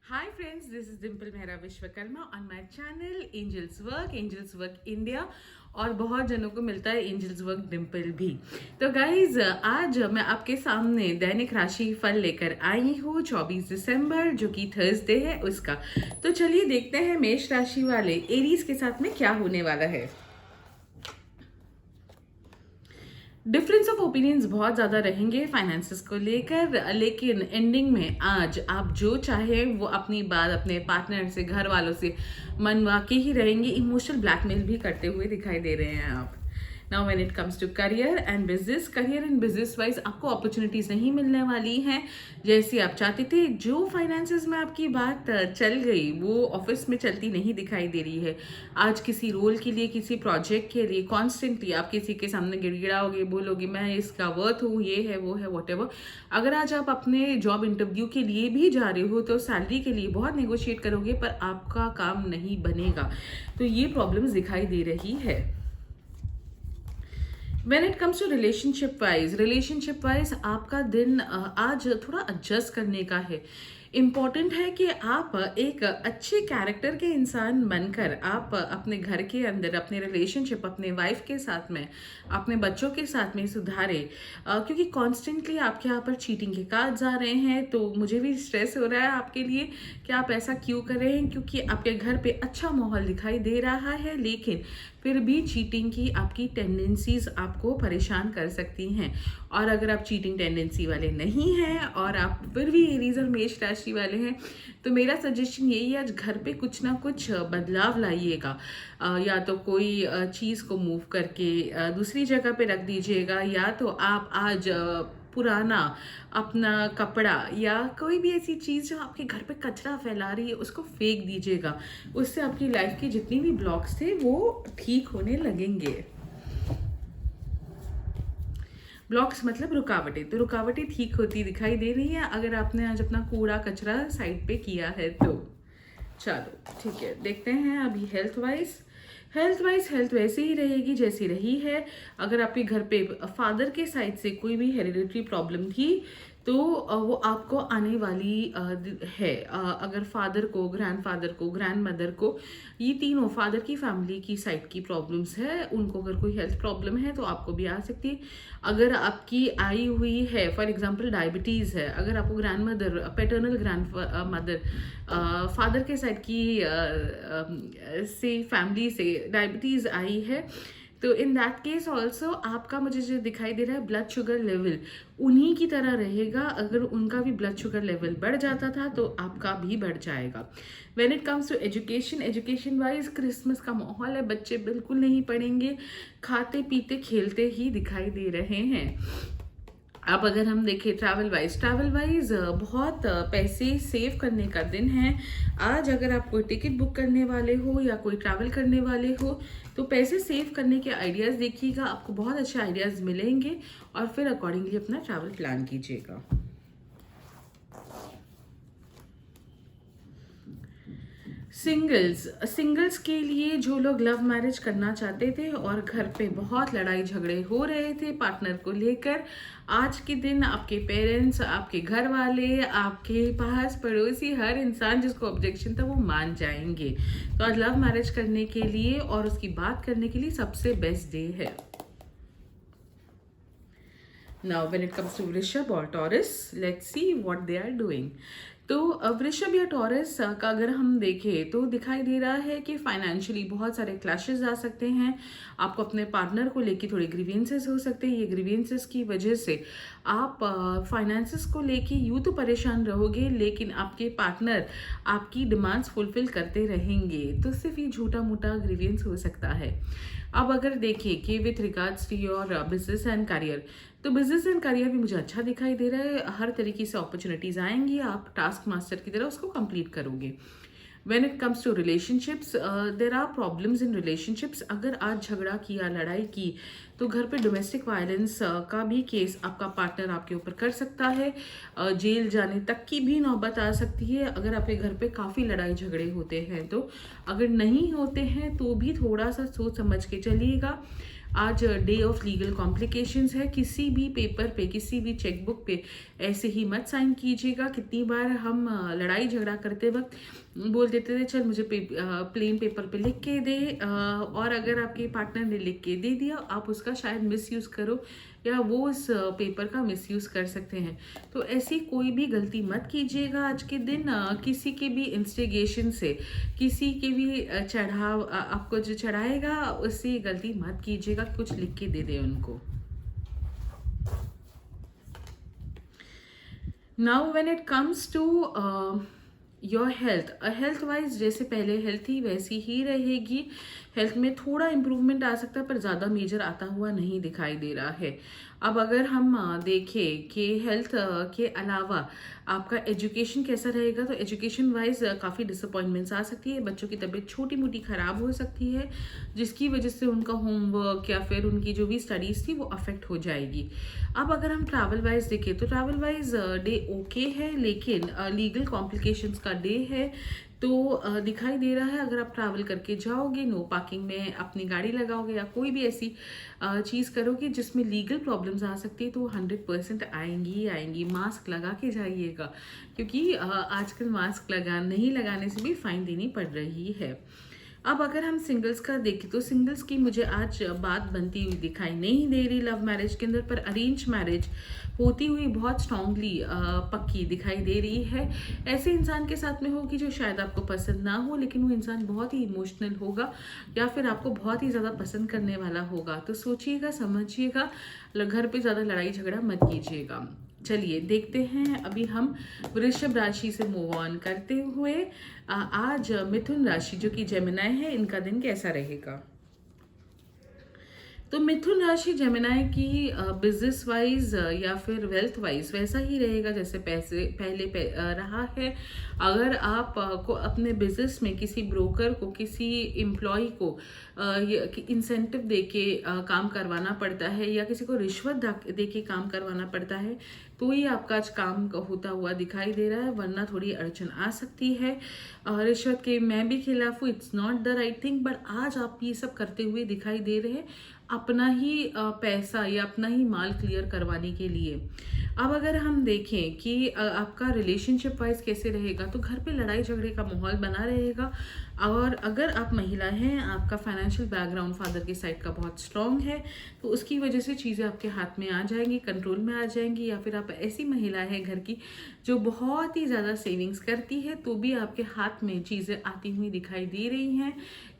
Hi friends, this is Dimple Mehra Vishwakarma on my channel Angels Work India और बहुत जनों को मिलता है एंजल्स वर्क डिम्पल भी। तो गाइज आज मैं आपके सामने दैनिक राशि फल लेकर आई हूँ 24 दिसंबर जो कि थर्सडे है उसका। तो चलिए देखते हैं मेष राशि वाले एरीज के साथ में क्या होने वाला है। डिफरेंस ऑफ ओपिनियंस बहुत ज़्यादा रहेंगे फाइनेंसेस को लेकर, लेकिन एंडिंग में आज आप जो चाहे वो अपनी बात अपने पार्टनर से, घर वालों से मनवा के ही रहेंगे। इमोशनल ब्लैकमेल भी करते हुए दिखाई दे रहे हैं आप। Now when it comes to career and business wise आपको अपॉर्चुनिटीज नहीं मिलने वाली हैं जैसी आप चाहते थे। जो फाइनेंसेस में आपकी बात चल गई वो ऑफिस में चलती नहीं दिखाई दे रही है। आज किसी रोल के लिए, किसी प्रोजेक्ट के लिए कॉन्स्टेंटली आप किसी के सामने गिड़गिड़ाओगे, बोलोगे मैं इसका वर्थ हूँ, ये है वो है वॉटेवर। अगर आज आप अपने जॉब इंटरव्यू के लिए भी जा रहे हो तो सैलरी के लिए बहुत नेगोशिएट करोगे पर आपका काम नहीं बनेगा। तो ये प्रॉब्लम्स दिखाई दे रही है। When it comes to relationship wise आपका दिन आज थोड़ा एडजस्ट करने का है। इम्पॉर्टेंट है कि आप एक अच्छे कैरेक्टर के इंसान बनकर आप अपने घर के अंदर अपने रिलेशनशिप अपने वाइफ के साथ में, अपने बच्चों के साथ में सुधारे, क्योंकि कॉन्स्टेंटली आपके यहाँ पर चीटिंग के कार्ड्स आ रहे हैं। तो मुझे भी स्ट्रेस हो रहा है आपके लिए कि आप ऐसा क्यों कर रहे हैं, क्योंकि आपके घर पे अच्छा माहौल दिखाई दे रहा है लेकिन फिर भी चीटिंग की आपकी टेंडेंसीज आपको परेशान कर सकती हैं। और अगर आप चीटिंग टेंडेंसी वाले नहीं हैं और आप फिर भी एरीज और मेष राशि वाले हैं तो मेरा सजेशन यही है, आज घर पे कुछ ना कुछ बदलाव लाइएगा। या तो कोई चीज़ को मूव करके दूसरी जगह पे रख दीजिएगा, या तो आप आज पुराना अपना कपड़ा या कोई भी ऐसी चीज़ जो आपके घर पे कचरा फैला रही है उसको फेंक दीजिएगा। उससे आपकी लाइफ के जितनी भी ब्लॉक्स थे वो ठीक होने लगेंगे। ब्लॉक्स मतलब रुकावटें, तो रुकावटें ठीक होती दिखाई दे रही है अगर आपने आज अपना कूड़ा कचरा साइड पे किया है तो। चलो ठीक है, देखते हैं अभी हेल्थ वैसे ही रहेगी जैसी रही है। अगर आपके घर पे फादर के साइड से कोई भी हेरिडिटरी प्रॉब्लम थी तो वो आपको आने वाली है। अगर फादर को, ग्रैंडफादर को, ग्रैंडमदर को, ये तीनों फादर की फैमिली की साइड की प्रॉब्लम्स है, उनको अगर कोई हेल्थ प्रॉब्लम है तो आपको भी आ सकती है। अगर आपकी आई हुई है, फॉर एग्जांपल डायबिटीज़ है, अगर आपको grand mother, paternal grand mother, father के साइड की से फैमिली से डायबिटीज़ आई है तो इन दैट केस ऑल्सो आपका, मुझे जो दिखाई दे रहा है, ब्लड शुगर लेवल उन्हीं की तरह रहेगा। अगर उनका भी ब्लड शुगर लेवल बढ़ जाता था तो आपका भी बढ़ जाएगा। When it comes to education wise Christmas का माहौल है, बच्चे बिल्कुल नहीं पढ़ेंगे, खाते पीते खेलते ही दिखाई दे रहे हैं। अब अगर हम देखें ट्रैवल वाइज बहुत पैसे सेव करने का दिन है आज। अगर आप कोई टिकट बुक करने वाले हो या कोई ट्रैवल करने वाले हो तो पैसे सेव करने के आइडियाज़ देखिएगा, आपको बहुत अच्छे आइडियाज़ मिलेंगे और फिर अकॉर्डिंगली अपना ट्रैवल प्लान कीजिएगा। सिंगल्स के लिए जो लोग लव मैरिज करना चाहते थे और घर पे बहुत लड़ाई झगड़े हो रहे थे पार्टनर को लेकर, आज के दिन आपके पेरेंट्स, आपके घर वाले, आपके पास पड़ोसी, हर इंसान जिसको ऑब्जेक्शन था वो मान जाएंगे। तो आज लव मैरिज करने के लिए और उसकी बात करने के लिए सबसे बेस्ट डे है। Now when it comes to वृषभ और taurus, let's see what they are doing। तो वृषभ या टॉरस का अगर हम देखें तो दिखाई दे रहा है कि फाइनेंशियली बहुत सारे क्लैशेस आ सकते हैं। आपको अपने पार्टनर को लेके थोड़े ग्रीवेंसेस हो सकते हैं। ये ग्रीवेंसेस की वजह से आप फाइनेंसेस को लेके यूँ तो परेशान रहोगे लेकिन आपके पार्टनर आपकी डिमांड्स फुलफिल करते रहेंगे, तो सिर्फ ये झूठा मोटा ग्रीवेंस हो सकता है। अब अगर देखिए कि with regards to your business and career, तो बिजनेस एंड करियर भी मुझे अच्छा दिखाई दे रहा है। हर तरीके से अपॉर्चुनिटीज आएंगी, आप टास्क मास्टर की तरह उसको कंप्लीट करोगे। When it comes to relationships, there are problems in relationships. अगर आज झगड़ा किया, लड़ाई की तो घर पे डोमेस्टिक वायलेंस का भी केस आपका पार्टनर आपके ऊपर कर सकता है। जेल जाने तक की भी नौबत आ सकती है अगर आपके घर पे काफ़ी लड़ाई झगड़े होते हैं तो। अगर नहीं होते हैं तो भी थोड़ा सा सोच समझ के चलिएगा। आज डे ऑफ लीगल कॉम्प्लिकेशंस है। किसी भी पेपर पे, किसी भी चेकबुक पे ऐसे ही मत साइन कीजिएगा। कितनी बार हम लड़ाई झगड़ा करते वक्त बोल देते थे चल मुझे प्लेन पेपर पे लिख के दे, और अगर आपके पार्टनर ने लिख के दे दिया, आप उसका शायद मिसयूज़ करो या वो उस पेपर का मिसयूज़ कर सकते हैं। तो ऐसी कोई भी गलती मत कीजिएगा आज के दिन। किसी के भी इंस्टिगेशन से, किसी के भी चढ़ाव, आपको जो चढ़ाएगा उससे गलती मत कीजिएगा, कुछ लिख के दे दे उनको। Now when it comes to your health wise, जैसे पहले हेल्थ थी वैसी ही रहेगी। हेल्थ में थोड़ा इम्प्रूवमेंट आ सकता है पर ज़्यादा मेजर आता हुआ नहीं दिखाई दे रहा है। अब अगर हम देखें कि हेल्थ के अलावा आपका एजुकेशन कैसा रहेगा, तो एजुकेशन वाइज काफ़ी डिसअपॉइंटमेंट्स आ सकती है। बच्चों की तबीयत छोटी मोटी ख़राब हो सकती है, जिसकी वजह से उनका होमवर्क या फिर उनकी जो भी स्टडीज़ थी वो अफेक्ट हो जाएगी। अब अगर हम ट्रैवल वाइज देखें तो ट्रैवल वाइज डे ओके है, लेकिन लीगल कॉम्प्लिकेशंस का डे है। तो दिखाई दे रहा है अगर आप ट्रैवल करके जाओगे, नो पार्किंग में अपनी गाड़ी लगाओगे या कोई भी ऐसी चीज़ करोगे जिसमें लीगल प्रॉब्लम्स आ सकती है, तो 100% आएंगी ही आएंगी। मास्क लगा के जाइएगा, क्योंकि आजकल मास्क नहीं लगाने से भी फाइन देनी पड़ रही है। अब अगर हम सिंगल्स का देखें तो सिंगल्स की मुझे आज बात बनती हुई दिखाई नहीं दे रही लव मैरिज के अंदर, पर अरेंज मैरिज होती हुई बहुत स्ट्रांगली पक्की दिखाई दे रही है। ऐसे इंसान के साथ में होगी जो शायद आपको पसंद ना हो, लेकिन वो इंसान बहुत ही इमोशनल होगा या फिर आपको बहुत ही ज़्यादा पसंद करने वाला होगा। तो सोचिएगा, समझिएगा, घर पे ज़्यादा लड़ाई झगड़ा मत कीजिएगा। चलिए देखते हैं, अभी हम वृषभ राशि से मूव ऑन करते हुए आज मिथुन राशि जो कि जेमिनाई है, इनका दिन कैसा रहेगा। तो मिथुन राशि जेमिनाई की बिजनेस वाइज या फिर वेल्थ वाइज वैसा ही रहेगा जैसे पहले रहा है। अगर आप को अपने बिजनेस में किसी ब्रोकर को, किसी एम्प्लॉय को इंसेंटिव देके काम करवाना पड़ता है या किसी को रिश्वत देके काम करवाना पड़ता है, तो ही आपका आज काम होता हुआ दिखाई दे रहा है, वरना थोड़ी अड़चन आ सकती है। रिश्वत के मैं भी खिलाफ हूँ, it's not the right thing, but आज आप ये सब करते हुए दिखाई दे रहे हैं अपना ही पैसा या अपना ही माल क्लियर करवाने के लिए। अब अगर हम देखें कि आपका रिलेशनशिप वाइज कैसे रहेगा, तो घर पे लड़ाई झगड़े का माहौल बना रहेगा। और अगर आप महिला हैं, आपका फाइनेंशियल बैकग्राउंड फादर की साइड का बहुत स्ट्रांग है, तो उसकी वजह से चीज़ें आपके हाथ में आ जाएंगी, कंट्रोल में आ जाएंगी। या फिर आप ऐसी महिला है घर की जो बहुत ही ज़्यादा सेविंग्स करती है, तो भी आपके हाथ में चीज़ें आती हुई दिखाई दे रही हैं,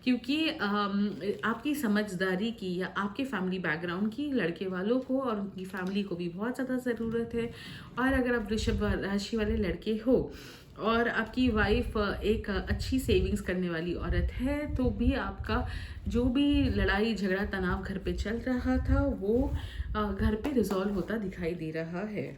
क्योंकि आपकी समझदारी की या आपके फैमिली बैकग्राउंड की लड़के वालों को और उनकी फैमिली को भी बहुत ज़्यादा ज़रूरत है। और अगर आप वृषभ राशि वाले लड़के हो और आपकी वाइफ एक अच्छी सेविंग्स करने वाली औरत है, तो भी आपका जो भी लड़ाई झगड़ा तनाव घर पे चल रहा था वो घर पे रिजॉल्व होता दिखाई दे रहा है।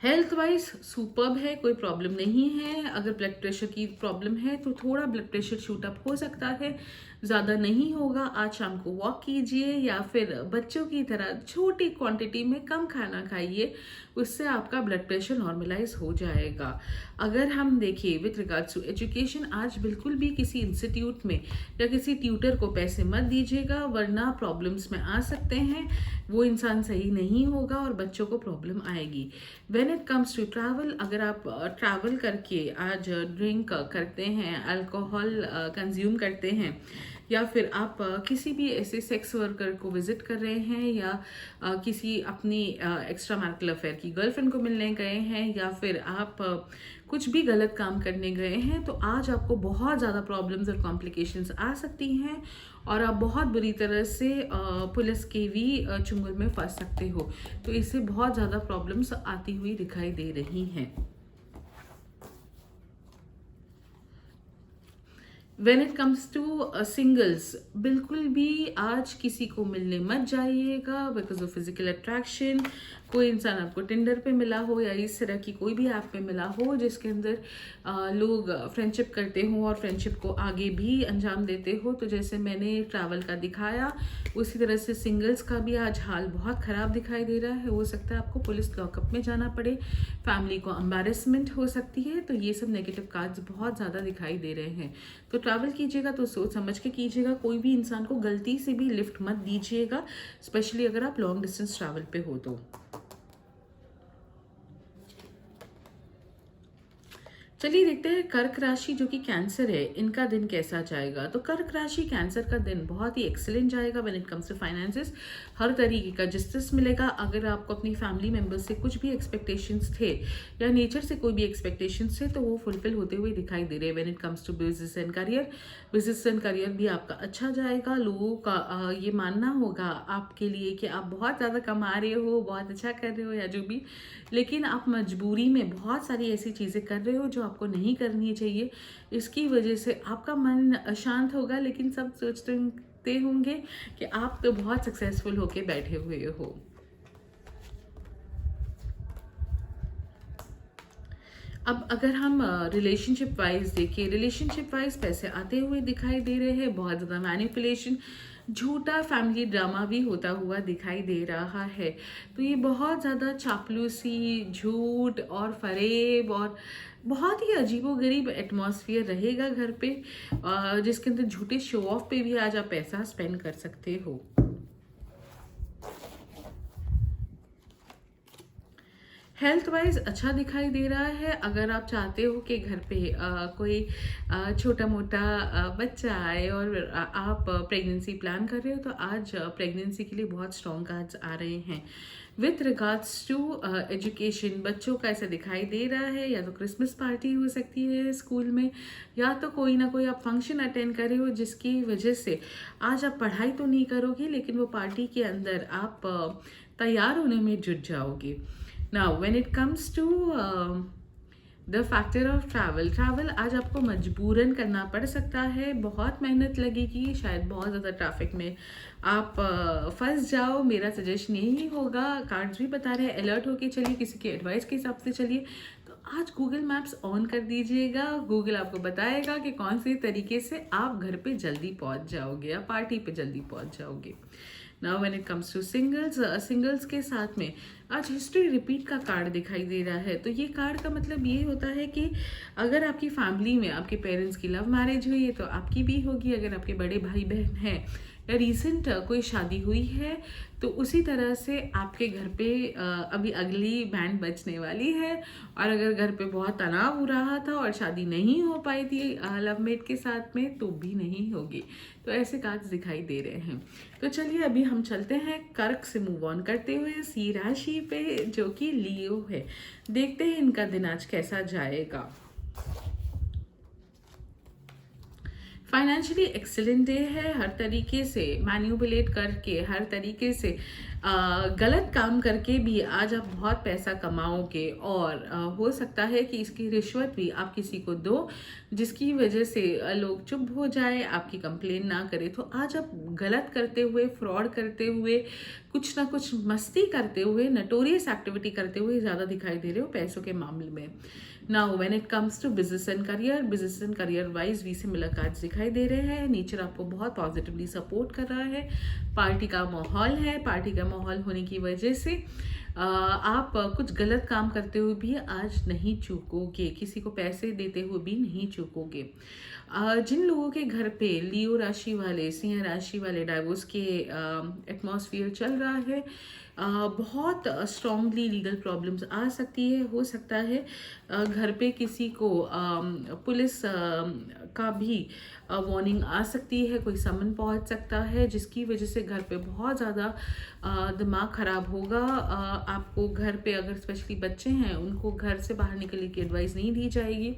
हेल्थ वाइज सुपर्ब है, कोई प्रॉब्लम नहीं है। अगर ब्लड प्रेशर की प्रॉब्लम है तो थोड़ा ब्लड प्रेशर शूट अप हो सकता है, ज़्यादा नहीं होगा। आज शाम को वॉक कीजिए या फिर बच्चों की तरह छोटी क्वांटिटी में कम खाना खाइए, उससे आपका ब्लड प्रेशर नॉर्मलाइज हो जाएगा। अगर हम देखिए विथ रिगार्ड्स टू एजुकेशन, आज बिल्कुल भी किसी इंस्टीट्यूट में या किसी ट्यूटर को पैसे मत दीजिएगा, वरना प्रॉब्लम्स में आ सकते हैं। वो इंसान सही नहीं होगा और बच्चों को प्रॉब्लम आएगी। When it comes to travel, अगर आप ट्रैवल करके आज ड्रिंक करते हैं, अल्कोहल कंज्यूम करते हैं, या फिर आप किसी भी ऐसे सेक्स वर्कर को विजिट कर रहे हैं, या किसी अपनी एक्स्ट्रा मैरिटल अफेयर की गर्लफ्रेंड को मिलने गए हैं, या फिर आप कुछ भी गलत काम करने गए हैं, तो आज आपको बहुत ज़्यादा प्रॉब्लम्स और कॉम्प्लिकेशंस आ सकती हैं और आप बहुत बुरी तरह से पुलिस के भी चुंगल में फंस सकते हो। तो इससे बहुत ज़्यादा प्रॉब्लम्स आती हुई दिखाई दे रही हैं। When it comes to singles, बिल्कुल भी आज किसी को मिलने मत जाइएगा बिकॉज ऑफ फिजिकल अट्रैक्शन। कोई इंसान आपको टिंडर पे मिला हो या इस तरह की कोई भी ऐप पे मिला हो जिसके अंदर लोग फ्रेंडशिप करते हो और फ्रेंडशिप को आगे भी अंजाम देते हो, तो जैसे मैंने ट्रैवल का दिखाया उसी तरह से सिंगल्स का भी आज हाल बहुत ख़राब दिखाई दे रहा है। हो सकता है आपको पुलिस लॉकअप में जाना पड़े, फैमिली को एम्बैरेसमेंट हो सकती है, तो ये सब नेगेटिव कार्ड्स बहुत ज़्यादा दिखाई दे रहे हैं। तो ट्रैवल कीजिएगा तो सोच समझ के कीजिएगा, कोई भी इंसान को गलती से भी लिफ्ट मत दीजिएगा, स्पेशली अगर आप लॉन्ग डिस्टेंस ट्रैवल पे हो तो। चलिए देखते हैं कर्क राशि जो कि कैंसर है, इनका दिन कैसा जाएगा। तो कर्क राशि कैंसर का दिन बहुत ही एक्सीलेंट जाएगा when it comes to finances. हर तरीके का जस्टिस मिलेगा। अगर आपको अपनी फैमिली मेंबर्स से कुछ भी एक्सपेक्टेशंस थे या नेचर से कोई भी एक्सपेक्टेशंस थे तो वो फुलफिल होते हुए दिखाई दे रहे हैं when it comes to business and career. Business and career भी आपका अच्छा जाएगा। लोगों का ये मानना होगा आपके लिए कि आप बहुत ज़्यादा कमा रहे हो, बहुत अच्छा कर रहे हो या जो भी, लेकिन आप मजबूरी में बहुत सारी ऐसी चीज़ें कर रहे हो जो आपको नहीं करनी चाहिए। इसकी वजह से आपका मन अशांत होगा, लेकिन सब सोचते होंगे कि आप तो बहुत सक्सेसफुल होके बैठे हुए हो। अब अगर हम रिलेशनशिप वाइज देखें, रिलेशनशिप वाइज पैसे आते हुए दिखाई दे रहे हैं, बहुत ज़्यादा मैनिपुलेशन, झूठा फैमिली ड्रामा भी होता हुआ दिखाई दे रहा है। तो ये बहुत ज़्यादा चापलूसी, झूठ और फरेब और बहुत ही अजीबोगरीब एटमॉस्फेयर रहेगा घर पे, जिसके अंदर झूठे शो ऑफ पे भी आज आप पैसा स्पेंड कर सकते हो। हेल्थ वाइज अच्छा दिखाई दे रहा है। अगर आप चाहते हो कि घर पे कोई छोटा मोटा बच्चा आए और आप प्रेगनेंसी प्लान कर रहे हो तो आज प्रेगनेंसी के लिए बहुत स्ट्रॉन्ग कार्ड्स आ रहे हैं। विथ रिगार्ड्स टू एजुकेशन, बच्चों का ऐसा दिखाई दे रहा है, या तो क्रिसमस पार्टी हो सकती है स्कूल में, या तो कोई ना कोई आप फंक्शन अटेंड कर रहे हो जिसकी वजह से आज आप पढ़ाई तो नहीं करोगे लेकिन वो पार्टी के अंदर आप तैयार होने में जुट जाओगे। Now, when it comes to the factor of travel आज आपको मजबूरन करना पड़ सकता है, बहुत मेहनत लगेगी, शायद बहुत ज़्यादा ट्रैफिक में आप फंस जाओ। मेरा सजेशन यही होगा, कार्ड्स भी बता रहे हैं अलर्ट होके चलिए, किसी की एडवाइस के हिसाब से चलिए। तो आज गूगल मैप्स ऑन कर दीजिएगा, गूगल आपको बताएगा कि कौन से तरीके से आप घर पे जल्दी पहुंच जाओगे या पार्टी पे जल्दी पहुंच जाओगे। Now when it comes to singles, singles के साथ में आज हिस्ट्री रिपीट का कार्ड दिखाई दे रहा है। तो ये कार्ड का मतलब ये होता है कि अगर आपकी फैमिली में आपके पेरेंट्स की लव मैरिज हुई है तो आपकी भी होगी, अगर आपके बड़े भाई बहन हैं या रिसेंट कोई शादी हुई है तो उसी तरह से आपके घर पे अभी अगली बैंड बजने वाली है। और अगर घर पे बहुत तनाव हो रहा था और शादी नहीं हो पाई थी लवमेट के साथ में तो भी नहीं होगी। तो ऐसे कार्ड्स दिखाई दे रहे हैं। तो चलिए अभी हम चलते हैं कर्क से मूव ऑन करते हुए सी राशि पे जो कि लियो है। देखते हैं इनका दिन आज कैसा जाएगा। फाइनेंशियली एक्सीलेंट डे है, हर तरीके से मैन्युपुलेट करके, हर तरीके से गलत काम करके भी आज आप बहुत पैसा कमाओगे। और हो सकता है कि इसकी रिश्वत भी आप किसी को दो जिसकी वजह से लोग चुप हो जाए, आपकी कंप्लेन ना करे। तो आज आप गलत करते हुए, फ्रॉड करते हुए, कुछ ना कुछ मस्ती करते हुए, नटोरियस एक्टिविटी करते हुए ज़्यादा दिखाई दे रहे हो पैसों के मामले में। Now when it comes to business and career wise भी सिमिलर कार्ड्स दिखाई दे रहे हैं। नेचर आपको बहुत पॉजिटिवली सपोर्ट कर रहा है, पार्टी का माहौल है। पार्टी का माहौल होने की वजह से आप कुछ गलत काम करते हुए भी आज नहीं चूकोगे, किसी को पैसे देते हुए भी नहीं चूकोगे। जिन लोगों के घर पे लियो राशि वाले, सिंह राशि वाले डाइवोर्स के एटमॉस्फेयर चल रहा है, बहुत स्ट्रॉन्गली लीगल प्रॉब्लम्स आ सकती है। हो सकता है घर पे किसी को पुलिस का भी वार्निंग आ सकती है, कोई समन पहुंच सकता है जिसकी वजह से घर पे बहुत ज़्यादा दिमाग ख़राब होगा। आपको घर पे अगर स्पेशली बच्चे हैं उनको घर से बाहर निकलने की एडवाइस नहीं दी जाएगी।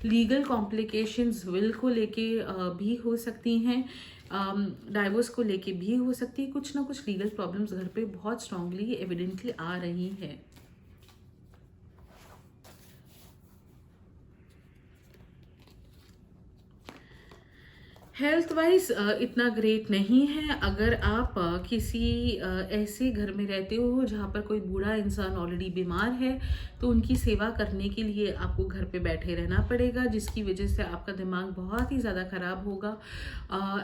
लीगल कॉम्प्लिकेशंस विल को लेके भी हो सकती हैं, डाइवोर्स को लेके भी हो सकती है। कुछ ना कुछ लीगल प्रॉब्लम्स घर पे बहुत स्ट्रांगली एविडेंटली आ रही हैं। हेल्थ वाइज इतना ग्रेट नहीं है। अगर आप किसी ऐसे घर में रहते हो जहाँ पर कोई बूढ़ा इंसान ऑलरेडी बीमार है, तो उनकी सेवा करने के लिए आपको घर पे बैठे रहना पड़ेगा, जिसकी वजह से आपका दिमाग बहुत ही ज़्यादा ख़राब होगा।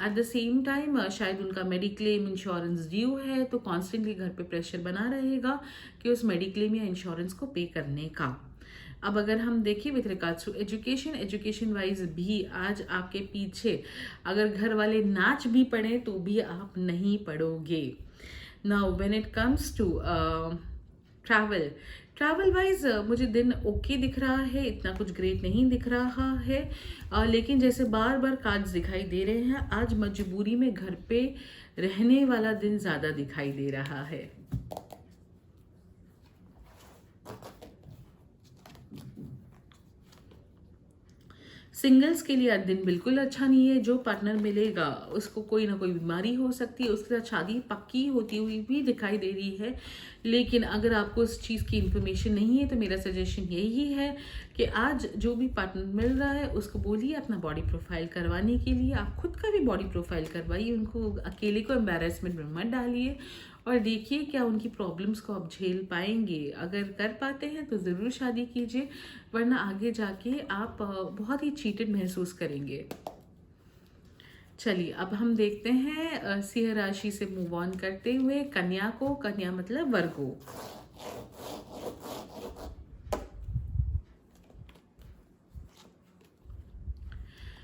एट द सेम टाइम शायद उनका मेडिक्लेम इंश्योरेंस ड्यू है, तो कॉन्स्टेंटली घर पे प्रेशर बना रहेगा कि उस मेडिक्लेम या इंश्योरेंस को पे करने का। अब अगर हम देखें with regards to education wise भी आज आपके पीछे अगर घर वाले नाच भी पढ़े तो भी आप नहीं पढ़ोगे। Now when it comes to travel wise मुझे दिन ओके दिख रहा है, इतना कुछ ग्रेट नहीं दिख रहा है। लेकिन जैसे बार बार कार्ड्स दिखाई दे रहे हैं, आज मजबूरी में घर पे रहने वाला दिन ज़्यादा दिखाई दे रहा है। सिंगल्स के लिए आज दिन बिल्कुल अच्छा नहीं है। जो पार्टनर मिलेगा उसको कोई ना कोई बीमारी हो सकती है, उसके साथ शादी पक्की होती हुई भी दिखाई दे रही है। लेकिन अगर आपको उस चीज़ की इन्फॉर्मेशन नहीं है तो मेरा सजेशन यही है कि आज जो भी पार्टनर मिल रहा है उसको बोलिए अपना बॉडी प्रोफाइल करवाने के लिए। आप खुद का भी बॉडी प्रोफाइल करवाइए, उनको अकेले को एम्बैरेसमेंट में मत डालिए और देखिए क्या उनकी प्रॉब्लम्स को आप झेल पाएंगे। अगर कर पाते हैं तो ज़रूर शादी कीजिए, वरना आगे जाके आप बहुत ही चीटेड महसूस करेंगे। चलिए अब हम देखते हैं सिंह राशि से मूव ऑन करते हुए कन्या को। कन्या मतलब वर्गो।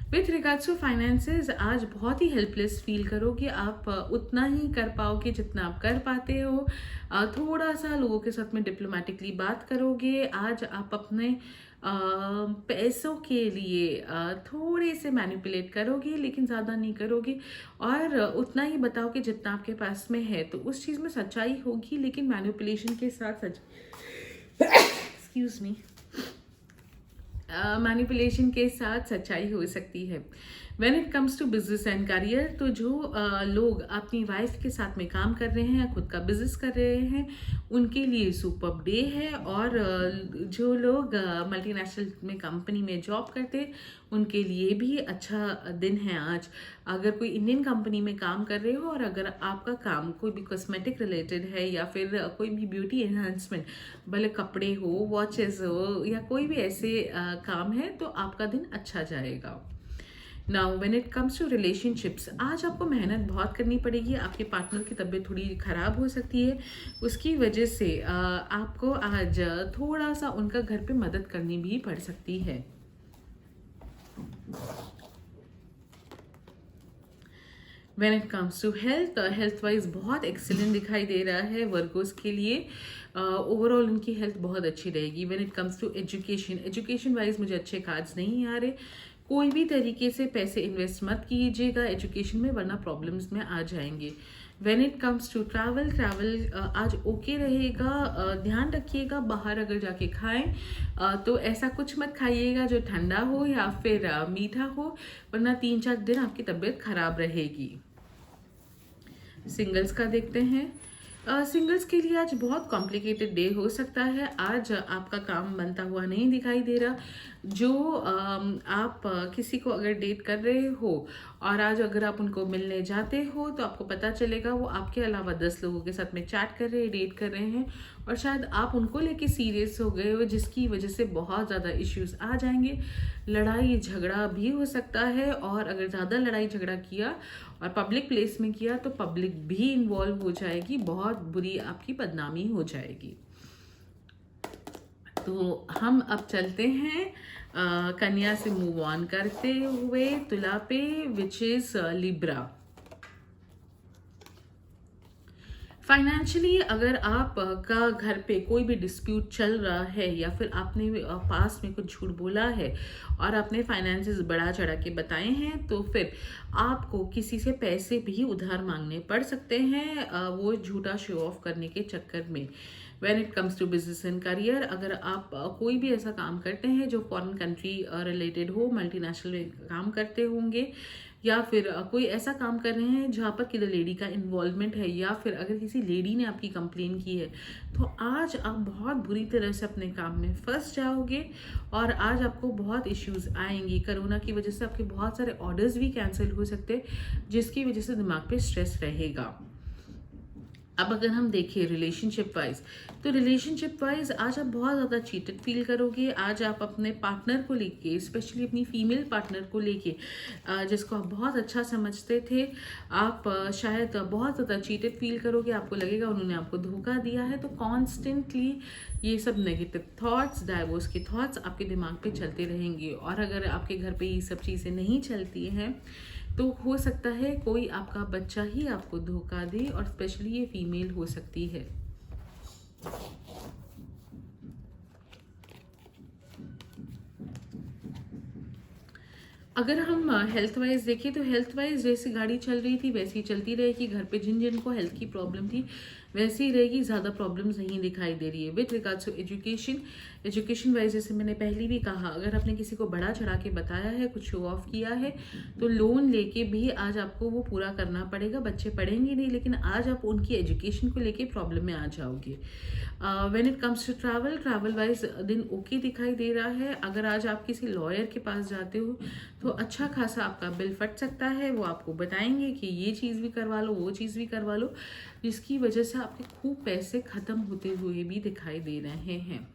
विथ रिगार्ड्स टू फाइनेंसेस आज बहुत ही हेल्पलेस फील करोगे। आप उतना ही कर पाओगे जितना आप कर पाते हो। थोड़ा सा लोगों के साथ में डिप्लोमेटिकली बात करोगे। आज आप अपने पैसों के लिए थोड़े से मैनिपुलेट करोगे, लेकिन ज़्यादा नहीं करोगे और उतना ही बताओगे जितना आपके पास में है। तो उस चीज़ में सच्चाई होगी, लेकिन मैनिपुलेशन के साथ एक्सक्यूज मी मैनिपुलेशन के साथ सच्चाई हो सकती है। When it comes to business and career, तो जो लोग अपनी वाइफ के साथ में काम कर रहे हैं या खुद का बिजनेस कर रहे हैं उनके लिए सुपर डे है। और जो लोग मल्टीनेशनल में कंपनी में जॉब करते उनके लिए भी अच्छा दिन है आज। अगर कोई इंडियन कंपनी में काम कर रहे हो और अगर आपका काम कोई भी कॉस्मेटिक रिलेटेड है या फिर कोई भी ब्यूटी एनहांसमेंट, भले कपड़े हो, वॉचेस हो या कोई भी ऐसे काम है, तो आपका दिन अच्छा जाएगा। Now when it comes to relationships, आज आपको मेहनत बहुत करनी पड़ेगी। आपके पार्टनर की तबीयत थोड़ी ख़राब हो सकती है, उसकी वजह से आपको आज थोड़ा सा उनका घर पे मदद करनी भी पड़ सकती है। When it comes to health wise बहुत एक्सीलेंट दिखाई दे रहा है वर्गोस के लिए। ओवरऑल उनकी हेल्थ बहुत अच्छी रहेगी। When it comes to education wise मुझे अच्छे कार्ड्स नहीं आ रहे। कोई भी तरीके से पैसे इन्वेस्ट मत कीजिएगा एजुकेशन में, वरना प्रॉब्लम्स में आ जाएंगे। When it comes to travel आज ओके रहेगा। ध्यान रखिएगा बाहर अगर जाके खाएं तो ऐसा कुछ मत खाइएगा जो ठंडा हो या फिर मीठा हो, वरना 3-4 दिन आपकी तबीयत खराब रहेगी। सिंगल्स का देखते हैं। सिंगल्स के लिए आज बहुत कॉम्प्लिकेटेड डे हो सकता है। आज आपका काम बनता हुआ नहीं दिखाई दे रहा। जो आप किसी को अगर डेट कर रहे हो और आज अगर आप उनको मिलने जाते हो तो आपको पता चलेगा वो आपके अलावा 10 लोगों के साथ में चैट कर रहे हैं, डेट कर रहे हैं और शायद आप उनको लेके सीरियस हो गए हो, जिसकी वजह से बहुत ज़्यादा इश्यूज आ जाएंगे। लड़ाई झगड़ा भी हो सकता है और अगर ज़्यादा लड़ाई झगड़ा किया और पब्लिक प्लेस में किया तो पब्लिक भी इन्वॉल्व हो जाएगी, बहुत बुरी आपकी बदनामी हो जाएगी। तो हम अब चलते हैं कन्या से मूव ऑन करते हुए तुला पे, विच इज लिब्रा। फाइनेंशियली अगर आप का घर पे कोई भी डिस्प्यूट चल रहा है या फिर आपने पास में कुछ झूठ बोला है और आपने फाइनेंसेस बढ़ा चढ़ा के बताए हैं, तो फिर आपको किसी से पैसे भी उधार मांगने पड़ सकते हैं वो झूठा शो ऑफ करने के चक्कर में। When it comes to business and career, अगर आप कोई भी ऐसा काम करते हैं जो फॉरेन कंट्री रिलेटेड हो, मल्टीनेशनल में काम करते होंगे या फिर कोई ऐसा काम कर रहे हैं जहाँ पर किधर लेडी का इन्वॉल्वमेंट है, या फिर अगर किसी लेडी ने आपकी कंप्लेन की है, तो आज आप बहुत बुरी तरह से अपने काम में फंस जाओगे और आज आपको बहुत इश्यूज आएंगी। कोरोना की वजह से आपके बहुत सारे ऑर्डर्स भी कैंसिल हो सकते हैं, जिसकी वजह से दिमाग पे स्ट्रेस रहेगा। अब अगर हम देखें रिलेशनशिप वाइज, तो रिलेशनशिप वाइज आज आप बहुत ज़्यादा चीटेड फील करोगे। आज आप अपने पार्टनर को लेके, स्पेशली अपनी फीमेल पार्टनर को लेके, जिसको आप बहुत अच्छा समझते थे, आप शायद बहुत ज़्यादा चीटेड फील करोगे। आपको लगेगा उन्होंने आपको धोखा दिया है। तो कॉन्स्टेंटली ये सब नेगेटिव थॉट्स, डाइवोर्स के थॉट्स आपके दिमाग पे चलते रहेंगे। और अगर आपके घर पे ये सब चीज़ें नहीं चलती हैं, तो हो सकता है कोई आपका बच्चा ही आपको धोखा दे, और स्पेशली ये फीमेल हो सकती है। अगर हम हेल्थ वाइज देखें, तो हेल्थ वाइज जैसे गाड़ी चल रही थी वैसी ही चलती रहेगी। घर पे जिन जिन को हेल्थ की प्रॉब्लम थी वैसे ही रहेगी, ज़्यादा प्रॉब्लम्स नहीं दिखाई दे रही है। With regards to education wise, जैसे मैंने पहले भी कहा, अगर आपने किसी को बड़ा चढ़ा के बताया है, कुछ शो ऑफ किया है, तो लोन लेके भी आज आपको वो पूरा करना पड़ेगा। बच्चे पढ़ेंगे नहीं, लेकिन आज आप उनकी एजुकेशन को लेके प्रॉब्लम में आ जाओगे। When it comes to travel wise दिन ओके दिखाई दे रहा है। अगर आज आप किसी लॉयर के पास जाते हो, तो अच्छा खासा आपका बिल फट सकता है। वो आपको बताएंगे कि ये चीज़ भी करवा लो, वो चीज़ भी करवा लो, जिसकी वजह से आपके खूब पैसे ख़त्म होते हुए भी दिखाई दे रहे हैं।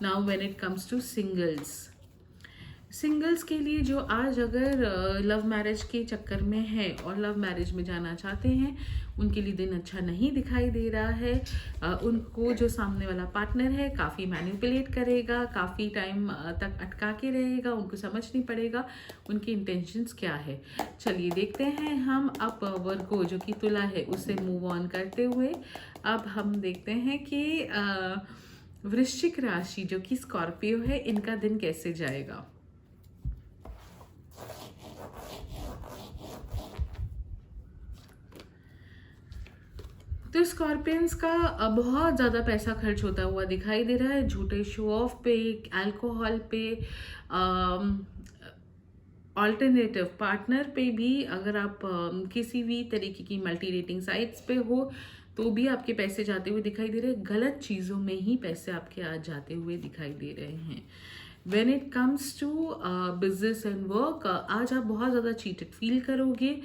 Now when it comes to singles के लिए, जो आज अगर लव मैरिज के चक्कर में है और लव मैरिज में जाना चाहते हैं, उनके लिए दिन अच्छा नहीं दिखाई दे रहा है। उनको जो सामने वाला पार्टनर है काफ़ी मैनिपुलेट करेगा, काफ़ी टाइम तक अटका के रहेगा, उनको समझ नहीं पड़ेगा उनके इंटेंशंस क्या है। चलिए देखते हैं हम अब वर्गो जो कि तुला है उससे मूव ऑन करते हुए। अब हम देखते हैं कि वृश्चिक राशि जो कि स्कॉर्पियो है, इनका दिन कैसे जाएगा। तो स्कॉर्पियंस का बहुत ज़्यादा पैसा खर्च होता हुआ दिखाई दे रहा है, झूठे शो ऑफ पे, अल्कोहल पे, ऑल्टरनेटिव पार्टनर पे भी। अगर आप किसी भी तरीके की मल्टी रेटिंग साइट्स पे हो, तो भी आपके पैसे जाते हुए दिखाई दे रहे हैं। गलत चीज़ों में ही पैसे आपके आज जाते हुए दिखाई दे रहे हैं। When it comes to business and work, आज आप बहुत ज़्यादा चीटेड फील करोगे।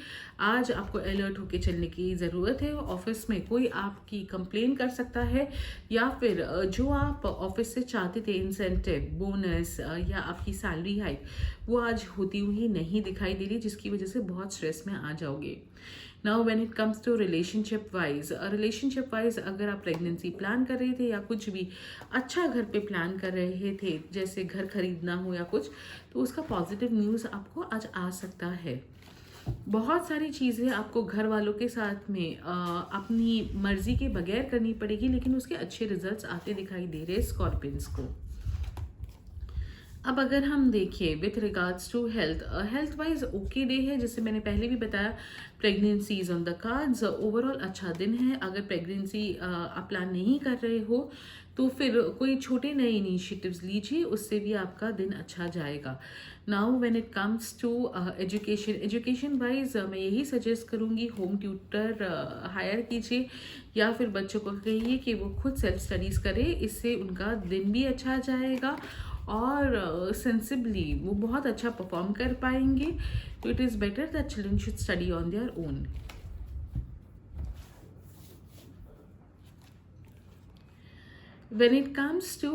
आज आपको अलर्ट होके चलने की ज़रूरत है। ऑफिस में कोई आपकी कंप्लेन कर सकता है, या फिर जो आप ऑफिस से चाहते थे, इंसेंटिव, बोनस या आपकी सैलरी हाइक, वो आज होती हुई नहीं दिखाई दे रही, जिसकी वजह से बहुत स्ट्रेस में आ जाओगे। Now when it comes to relationship wise, अगर आप प्रेगनेंसी प्लान कर रहे थे या कुछ भी अच्छा घर पे प्लान कर रहे थे, जैसे घर खरीदना हो या कुछ, तो उसका पॉजिटिव न्यूज़ आपको आज आ सकता है। बहुत सारी चीज़ें आपको घर वालों के साथ में अपनी मर्जी के बगैर करनी पड़ेगी, लेकिन उसके अच्छे रिजल्ट्स आते दिखाई दे रहे हैं स्कॉर्पियंस को। अब अगर हम देखें with regards to health wise okay day है। जैसे मैंने पहले भी बताया, pregnancy is on the cards. Overall अच्छा दिन है। अगर प्रेगनेंसी आप प्लान नहीं कर रहे हो, तो फिर कोई छोटे नए इनिशिएटिव्स लीजिए, उससे भी आपका दिन अच्छा जाएगा। Now when it comes to education wise, मैं यही सजेस्ट करूँगी, होम ट्यूटर हायर कीजिए, या फिर बच्चों को कहिए कि वो खुद सेल्फ स्टडीज़ करें। इससे उनका दिन भी अच्छा जाएगा और सेंसिबली वो बहुत अच्छा परफॉर्म कर पाएंगे। तो it is better that children should study on their own. When it comes to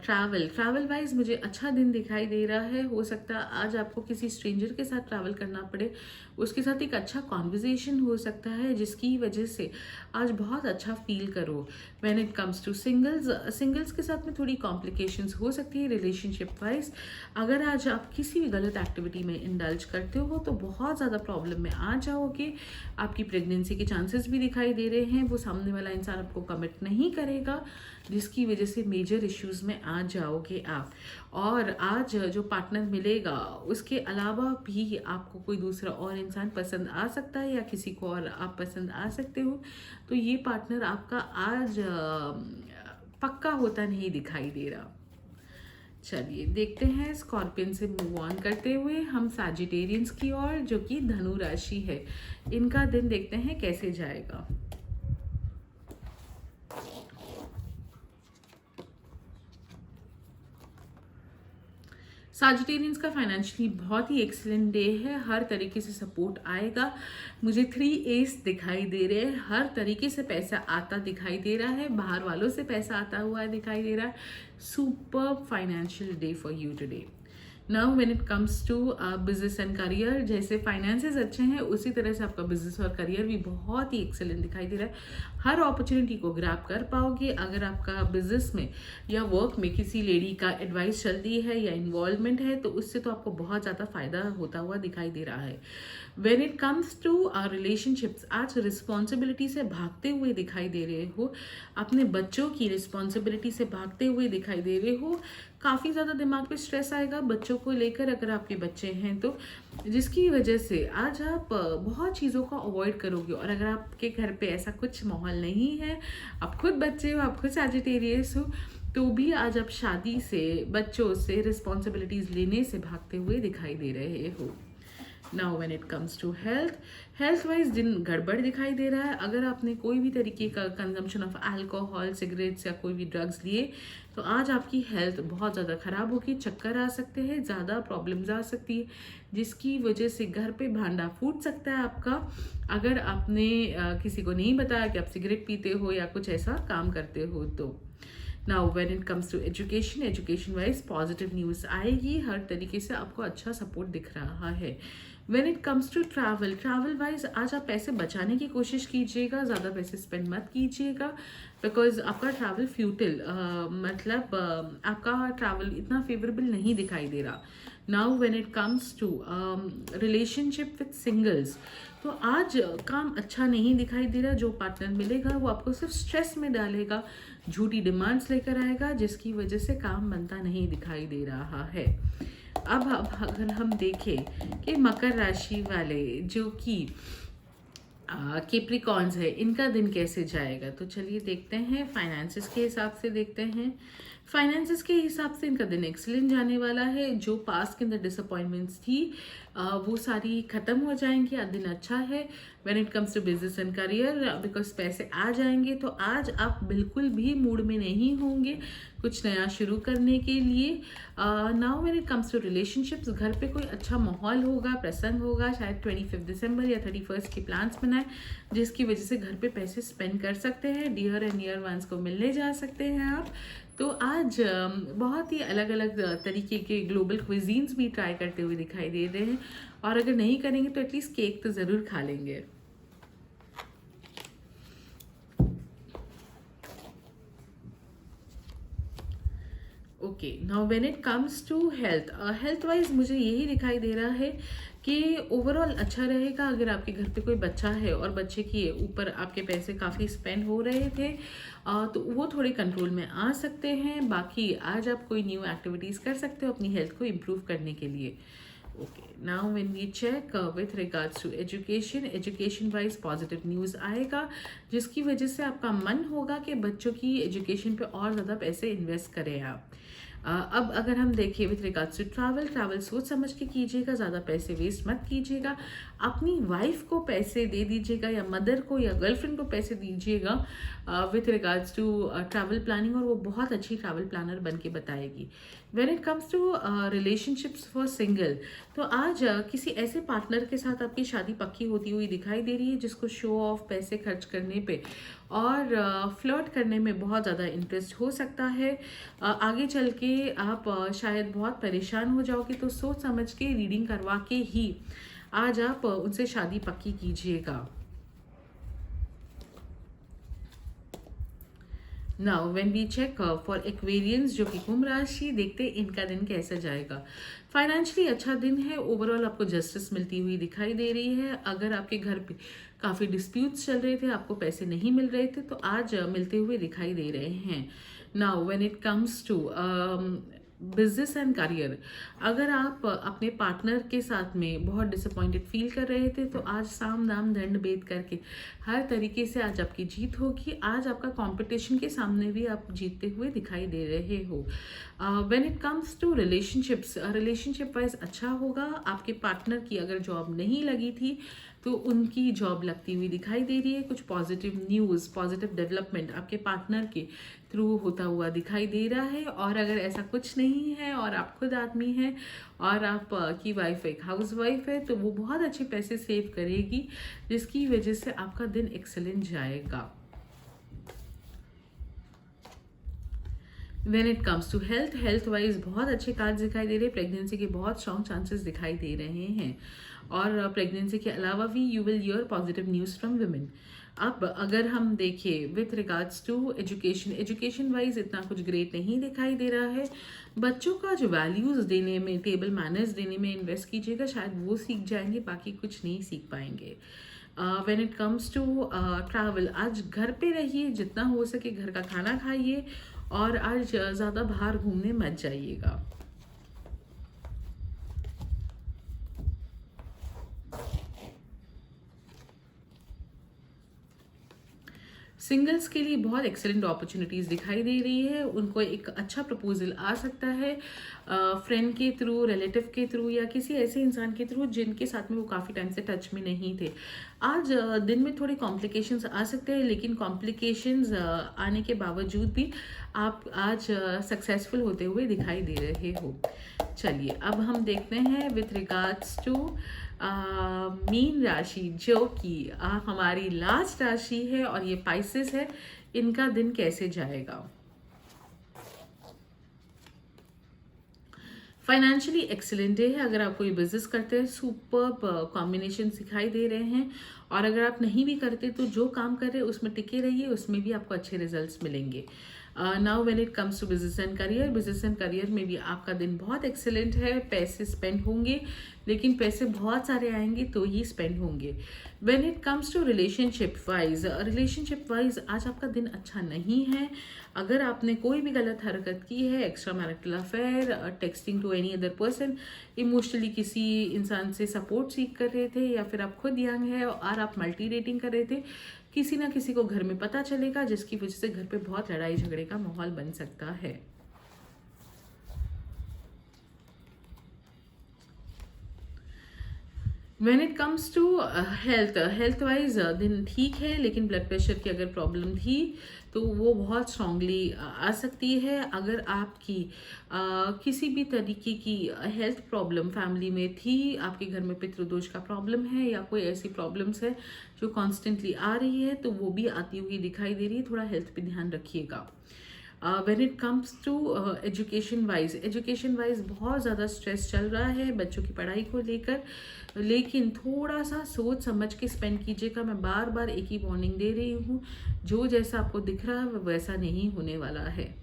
travel wise, मुझे अच्छा दिन दिखाई दे रहा है। हो सकता है आज आपको किसी स्ट्रेंजर के साथ ट्रैवल करना पड़े, उसके साथ एक अच्छा कॉन्वर्जेशन हो सकता है, जिसकी वजह से आज बहुत अच्छा फील करो। When it comes to singles के साथ में थोड़ी कॉम्प्लिकेशंस हो सकती है रिलेशनशिप वाइज। अगर आज आप किसी भी गलत एक्टिविटी में इंडल्ज करते हो, तो बहुत ज़्यादा प्रॉब्लम में आ जाओगे। आपकी प्रेगनेंसी के चांसेस भी दिखाई दे रहे हैं। वो सामने वाला इंसान आपको कमिट नहीं करेगा, जिसकी वजह से मेजर इश्यूज में आ जाओगे आप। और आज जो पार्टनर मिलेगा, उसके अलावा भी आपको कोई दूसरा और इंसान पसंद आ सकता है, या किसी को और आप पसंद आ सकते हो। तो ये पार्टनर आपका आज पक्का होता नहीं दिखाई दे रहा। चलिए देखते हैं स्कॉर्पियन से मूव ऑन करते हुए हम सैजिटेरियंस की ओर, जो कि धनु राशि है। इनका दिन देखते हैं कैसे जाएगा। सैजिटेरियंस का फाइनेंशियली बहुत ही एक्सीलेंट डे है, हर तरीके से सपोर्ट आएगा। मुझे 3 एस दिखाई दे रहे हैं, हर तरीके से पैसा आता दिखाई दे रहा है, बाहर वालों से पैसा आता हुआ दिखाई दे रहा है। Super financial day for you today. Now when it comes to business and career, जैसे फाइनेंसेस अच्छे हैं उसी तरह से आपका बिजनेस और करियर भी बहुत ही एक्सेलेंट दिखाई दे रहा है। हर अपॉर्चुनिटी को ग्रैब कर पाओगे। अगर आपका बिजनेस में या वर्क में किसी लेडी का एडवाइस चलती है या इन्वॉल्वमेंट है तो उससे तो आपको बहुत ज़्यादा फायदा होता हुआ दिखाई दे रहा है। When it comes to our relationships, आज रिस्पॉन्सिबिलिटी से भागते हुए दिखाई दे रहे हो, अपने बच्चों की रिस्पॉन्सिबिलिटी से भागते हुए दिखाई दे रहे हो। काफ़ी ज़्यादा दिमाग पे स्ट्रेस आएगा बच्चों को लेकर, अगर आपके बच्चे हैं तो, जिसकी वजह से आज आप बहुत चीज़ों को अवॉइड करोगे। और अगर आपके घर पे ऐसा कुछ माहौल नहीं है, आप खुद बच्चे हो, आप खुद सैजिटेरियस हो, तो भी आज आप शादी से, बच्चों से रिस्पॉन्सिबिलिटीज़ लेने से भागते हुए दिखाई दे रहे हो। Now when it comes to health, health wise दिन गड़बड़ दिखाई दे रहा है। अगर आपने कोई भी तरीके का कंजम्पशन ऑफ अल्कोहल, सिगरेट्स या कोई भी ड्रग्स लिए तो आज आपकी हेल्थ बहुत ज़्यादा ख़राब होगी। चक्कर आ सकते हैं, ज़्यादा प्रॉब्लम्स आ सकती है, जिसकी वजह से घर पे भांडा फूट सकता है आपका। अगर आपने किसी को नहीं बताया कि आप सिगरेट पीते हो या कुछ ऐसा काम करते हो तो। Now when it comes to education, education wise positive news आएगी, हर तरीके से आपको अच्छा सपोर्ट दिख रहा है। When it comes to travel, travel wise आज आप पैसे बचाने की कोशिश कीजिएगा, ज़्यादा पैसे स्पेंड मत कीजिएगा, बिकॉज आपका ट्रैवल फ्यूटिल, मतलब आपका ट्रैवल इतना फेवरेबल नहीं दिखाई दे रहा। Now when it comes to relationship with singles, तो आज काम अच्छा नहीं दिखाई दे रहा। जो पार्टनर मिलेगा वो आपको सिर्फ स्ट्रेस में डालेगा, झूठी डिमांड्स लेकर आएगा, जिसकी वजह से काम बनता नहीं दिखाई दे रहा है। अब अगर हम देखें कि मकर राशि वाले जो कि कैप्रिकॉर्न्स है, इनका दिन कैसे जाएगा, तो चलिए देखते हैं। फाइनेंसेस के हिसाब से देखते हैं। फाइनेंसेस के हिसाब से इनका दिन एक्सीलेंट जाने वाला है। जो पास्ट के अंदर डिसअपॉइंटमेंट्स थी वो सारी ख़त्म हो जाएंगी। आज दिन अच्छा है। When it comes to business and career, because पैसे आ जाएंगे, तो आज आप बिल्कुल भी मूड में नहीं होंगे कुछ नया शुरू करने के लिए। Now when it comes to relationships, घर पे कोई अच्छा माहौल होगा, प्रसंग होगा, शायद 25 दिसंबर या 31 के प्लान्स बनाए, जिसकी वजह से घर पे पैसे स्पेंड कर सकते हैं। डियर एंड नियर वंस को मिलने जा सकते हैं आप। तो आज बहुत ही अलग अलग तरीके के ग्लोबल क्विजीन्स भी ट्राई करते हुए दिखाई दे रहे हैं, और अगर नहीं करेंगे तो एटलीस्ट केक तो ज़रूर खा लेंगे। Okay, now when it comes to health, health wise मुझे यही दिखाई दे रहा है कि ओवरऑल अच्छा रहेगा। अगर आपके घर पे कोई बच्चा है और बच्चे के ऊपर आपके पैसे काफ़ी स्पेंड हो रहे थे तो वो थोड़े कंट्रोल में आ सकते हैं। बाकी आज आप कोई न्यू एक्टिविटीज़ कर सकते हो अपनी हेल्थ को इम्प्रूव करने के लिए। Okay, now when we check with regards to education, education wise positive news आएगा, जिसकी वजह से आपका मन होगा कि बच्चों की एजुकेशन पे और ज़्यादा पैसे इन्वेस्ट करें आप। अब अगर हम देखें with regards to travel, travel सोच समझ के कीजिएगा, ज़्यादा पैसे वेस्ट मत कीजिएगा। अपनी वाइफ को पैसे दे दीजिएगा या मदर को या गर्लफ्रेंड को पैसे दीजिएगा with regards to travel planning, और वो बहुत अच्छी ट्रैवल प्लानर बन के बताएगी। When it comes to relationships for single, तो आज किसी ऐसे पार्टनर के साथ आपकी शादी पक्की होती हुई दिखाई दे रही है जिसको शो ऑफ, पैसे खर्च करने पे और फ्लर्ट करने में बहुत ज़्यादा इंटरेस्ट हो सकता है। आगे चल के आप शायद बहुत परेशान हो जाओगे, तो सोच समझ के रीडिंग करवा के ही आज आप उनसे शादी पक्की कीजिएगा। Now when we check for Aquarians जो कि कुंभ राशि, देखते हैं इनका दिन कैसा जाएगा। फाइनेंशियली अच्छा दिन है, ओवरऑल आपको जस्टिस मिलती हुई दिखाई दे रही है। अगर आपके घर पे काफ़ी डिस्प्यूट्स चल रहे थे, आपको पैसे नहीं मिल रहे थे, तो आज मिलते हुए दिखाई दे रहे हैं। Now when it comes to business and career, अगर आप अपने पार्टनर के साथ में बहुत डिसअपॉइंटेड फील कर रहे थे तो आज साम दाम दंड भेद करके हर तरीके से आज आपकी जीत होगी। आज आपका कंपटीशन के सामने भी आप जीतते हुए दिखाई दे रहे हो। When it comes to relationships, relationship wise अच्छा होगा। आपके पार्टनर की अगर जॉब नहीं लगी थी तो उनकी जॉब लगती हुई दिखाई दे रही है। कुछ पॉजिटिव न्यूज़, पॉजिटिव डेवलपमेंट आपके पार्टनर के थ्रू होता हुआ दिखाई दे रहा है। और अगर ऐसा कुछ नहीं है और आप खुद आदमी हैं और आप की वाइफ एक हाउस वाइफ है तो वो बहुत अच्छे पैसे सेव करेगी, जिसकी वजह से आपका दिन एक्सेलेंट जाएगा। When it comes to health, health wise बहुत अच्छे कार्ड्स दिखाई दे रहे हैं। प्रेगनेंसी के बहुत स्ट्रॉन्ग चांसेस दिखाई दे रहे हैं और प्रेगनेंसी के अलावा भी you will hear positive news from women. अब अगर हम देखें with regards to education, education wise इतना कुछ ग्रेट नहीं दिखाई दे रहा है। बच्चों का जो वैल्यूज़ देने में, टेबल मैनर्स देने में इन्वेस्ट कीजिएगा, शायद वो सीख जाएंगे, बाकी कुछ नहीं सीख पाएंगे। When it comes to travel, आज घर पे रहिए, जितना हो सके घर का खाना खाइए और आज ज़्यादा बाहर घूमने मत जाइएगा। सिंगल्स के लिए बहुत एक्सेलेंट अपॉर्चुनिटीज़ दिखाई दे रही है। उनको एक अच्छा प्रपोजल आ सकता है फ्रेंड के थ्रू, रिलेटिव के थ्रू या किसी ऐसे इंसान के थ्रू जिनके साथ में वो काफ़ी टाइम से टच में नहीं थे। आज दिन में थोड़े कॉम्प्लिकेशंस आ सकते हैं, लेकिन कॉम्प्लिकेशंस आने के बावजूद भी आप आज सक्सेसफुल होते हुए दिखाई दे रहे हो। चलिए अब हम देखते हैं विथ रिगार्ड्स टू मीन राशि, जो कि हमारी लास्ट राशि है और ये पाइसेस है, इनका दिन कैसे जाएगा। फाइनेंशियली एक्सीलेंट है। अगर आप कोई बिजनेस करते हैं, सुपर्ब कॉम्बिनेशन दिखाई दे रहे हैं। और अगर आप नहीं भी करते तो जो काम कर रहे हैं उसमें टिके रहिए, उसमें भी आपको अच्छे रिजल्ट्स मिलेंगे। Now when it comes to business and career, business and career में भी आपका दिन बहुत एक्सीलेंट है। पैसे स्पेंड होंगे, लेकिन पैसे बहुत सारे आएंगे तो ही स्पेंड होंगे। When it comes to relationship wise आज आपका दिन अच्छा नहीं है। अगर आपने कोई भी गलत हरकत की है, extra marital affair, texting to any other person, emotionally किसी इंसान से सपोर्ट सीख कर रहे थे, या फिर आप खुद यंग है और आप मल्टी डेटिंग कर रहे थे, किसी ना किसी को घर में पता चलेगा, जिसकी वजह से घर पे बहुत लड़ाई झगड़े का माहौल बन सकता है। When it comes to health wise दिन ठीक है, लेकिन ब्लड प्रेशर की अगर प्रॉब्लम थी तो वो बहुत स्ट्रांगली आ सकती है। अगर आपकी किसी भी तरीके की हेल्थ प्रॉब्लम फैमिली में थी, आपके घर में पितृदोष का प्रॉब्लम है या कोई ऐसी प्रॉब्लम्स है जो कॉन्स्टेंटली आ रही है, तो वो भी आती हुई दिखाई दे रही है। थोड़ा हेल्थ पे ध्यान रखिएगा। When it comes to education wise बहुत ज़्यादा स्ट्रेस चल रहा है बच्चों की पढ़ाई को लेकर, लेकिन थोड़ा सा सोच समझ के स्पेंड कीजिएगा। मैं बार बार एक ही वार्निंग दे रही हूँ, जो जैसा आपको दिख रहा है वैसा नहीं होने वाला है।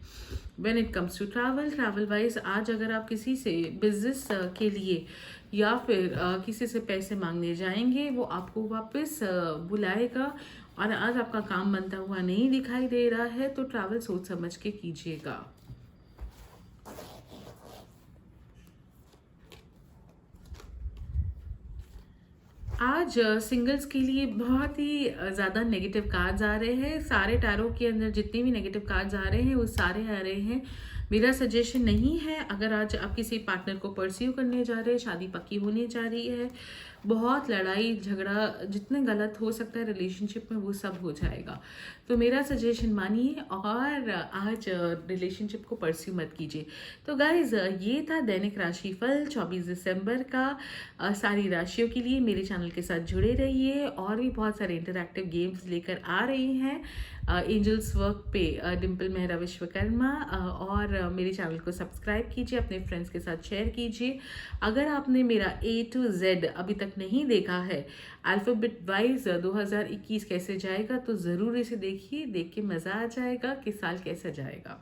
When it comes to travel wise, आज अगर आप किसी से बिजनेस के लिए या फिर किसी से पैसे मांगने जाएंगे, वो आपको वापस बुलाएगा और आज आपका काम बनता हुआ नहीं दिखाई दे रहा है, तो ट्रैवल सोच समझ के कीजिएगा। आज सिंगल्स के लिए बहुत ही ज़्यादा नेगेटिव कार्ड्स आ रहे हैं। सारे टैरो के अंदर जितने भी नेगेटिव कार्ड्स आ रहे हैं वो सारे आ रहे हैं। मेरा सजेशन नहीं है, अगर आज आप किसी पार्टनर को परस्यू करने जा रहे हैं, शादी पक्की होने जा रही है, बहुत लड़ाई झगड़ा जितने गलत हो सकता है रिलेशनशिप में वो सब हो जाएगा। तो मेरा सजेशन मानिए और आज रिलेशनशिप को परस्यू मत कीजिए। तो गाइज ये था दैनिक राशिफल 24 दिसंबर का सारी राशियों के लिए। मेरे चैनल के साथ जुड़े रहिए, और भी बहुत सारे इंटरैक्टिव गेम्स लेकर आ रही हैं एंजल्स वर्क पे डिम्पल मेहरा विश्वकर्मा, और मेरे चैनल को सब्सक्राइब कीजिए, अपने फ्रेंड्स के साथ शेयर कीजिए। अगर आपने मेरा A to Z अभी तक नहीं देखा है, अल्फाबेट वाइज 2021 कैसे जाएगा, तो ज़रूर इसे देखिए। देख के मज़ा आ जाएगा कि साल कैसा जाएगा।